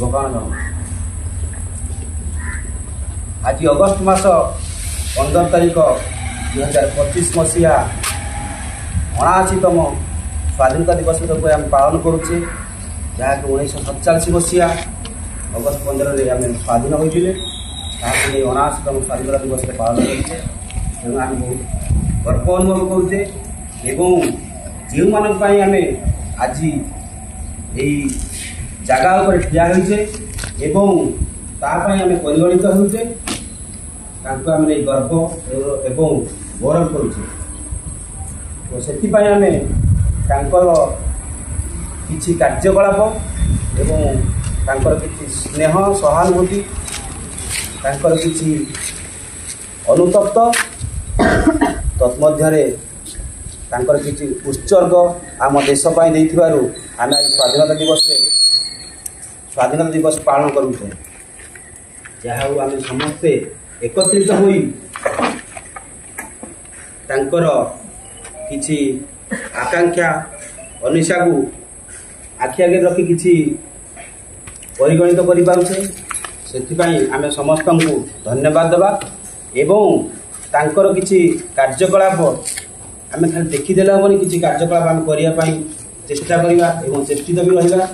शुभकामना जनाऊँ। आज अगस्ट मास 15 तारिख 2025 मसीहा 79तम स्वाधीनता दिवस को आम पालन करुचे, जहाँकि 1947 मसीहा अगस्ट 15 आम स्वाधीन होते 79तम स्वाधीनता दिवस पालन करुचे। तेणु आम बहुत गर्व अनुभव करुचे एवं जो मानक आम आज यही जगह पर ठिया होइछे एवं तापाई आम परिगणित होइछे, तांको आम गर्व एवं गौरव करुचे। तो से आम तांकर किछि कार्यकलाप एवं तांकर किछि स्नेह सहानुभूति, तांकर किछि अनुतप्त तत्मध्यरे तांकर किछि उत्सर्ग आम देश पाई देइथिबारु आम आज स्वाधीनता दिवस पालन करुछे। जहाँ आम समस्ते एकत्रित होई तांकर किछि आकांक्षा अनिशा को आखि आगे रखी किछि परिगणित करि पारुछे। सेथिपाई आम समस्त को धन्यवाद देबा एवं तांकर किछि कार्यकलाप आम खाली देखीदेले हेनी, किछि कार्यकलाप आम करने चेष्टा करवा एवं चेष्टित भी रहा।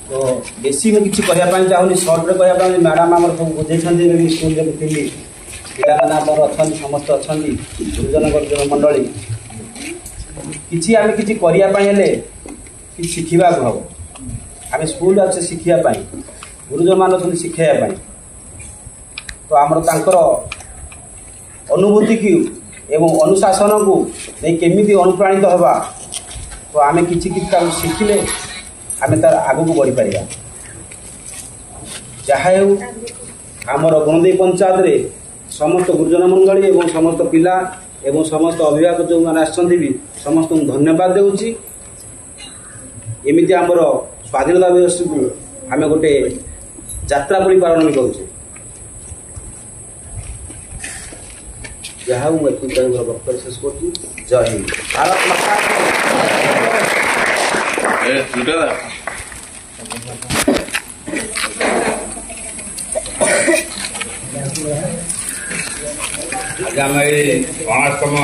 तो बेसी मुझे किसी करने चाहूनी, सर्ट्रे कहना मैडम आम सब बुझे स्कूल थी पिला अच्छा समस्त अच्छा गुरुजन मंडली किसी आम कि करने कि शिखा हम आम स्कूल अच्छे शिखापी गुरुजन मान अच्छा शिखापी। तो आमर तांकर अनुभूति की एवं अनुशासन को नहीं केमिति अनुप्राणित होगा, तो आम कि शिखिले आम तार आग को बढ़ी पार। जहाँ आमर गणदेवी पंचायत रे समस्त गुरुजन मंडली एवं समस्त पिला एवं समस्त अभिभावक जो मैंने आसछन्ति भी समस्त को धन्यवाद देउछि। एमिति आमर स्वाधीनता दिवस को आम गोटे यात्रा पड़ी पालन भी करुचे। जहाँ वक्तव्य शेष कर जय हिंद, भारत माता आगामी 5तम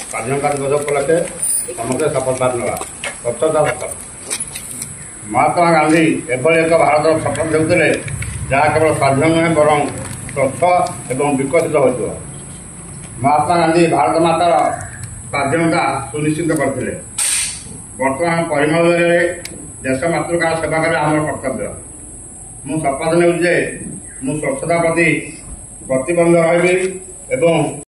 स्वाधीनता दिवस उपलक्षे समस्त सफलता ना सफलता ମହାତ୍ମା ଗାନ୍ଧୀ ଏଭଳି ଏକ ଭାରତର ସ୍ୱପ୍ନ ଦେଉଥିଲେ ଯାହା କେବଳ ସ୍ୱାଧୀନ ନୁହେଁ ବରଂ ସ୍ୱଚ୍ଛ ଏବଂ ବିକଶିତ ହୋଇଥିବ। ମହାତ୍ମା ଗାନ୍ଧୀ ଭାରତ ମାତାର ସ୍ୱାଧୀନତା ସୁନିଶ୍ଚିତ କରିଥିଲେ। ବର୍ତ୍ତମାନ ପରିମଳରେ ଦେଶ ମାତୃକାର ସେବା କରିବା ଆମର କର୍ତ୍ତବ୍ୟ। ମୁଁ ଶପଥ ନେଉଛି ଯେ ମୁଁ ସ୍ୱଚ୍ଛତା ପ୍ରତି ପ୍ରତିବନ୍ଧ ରହିବି ଏବଂ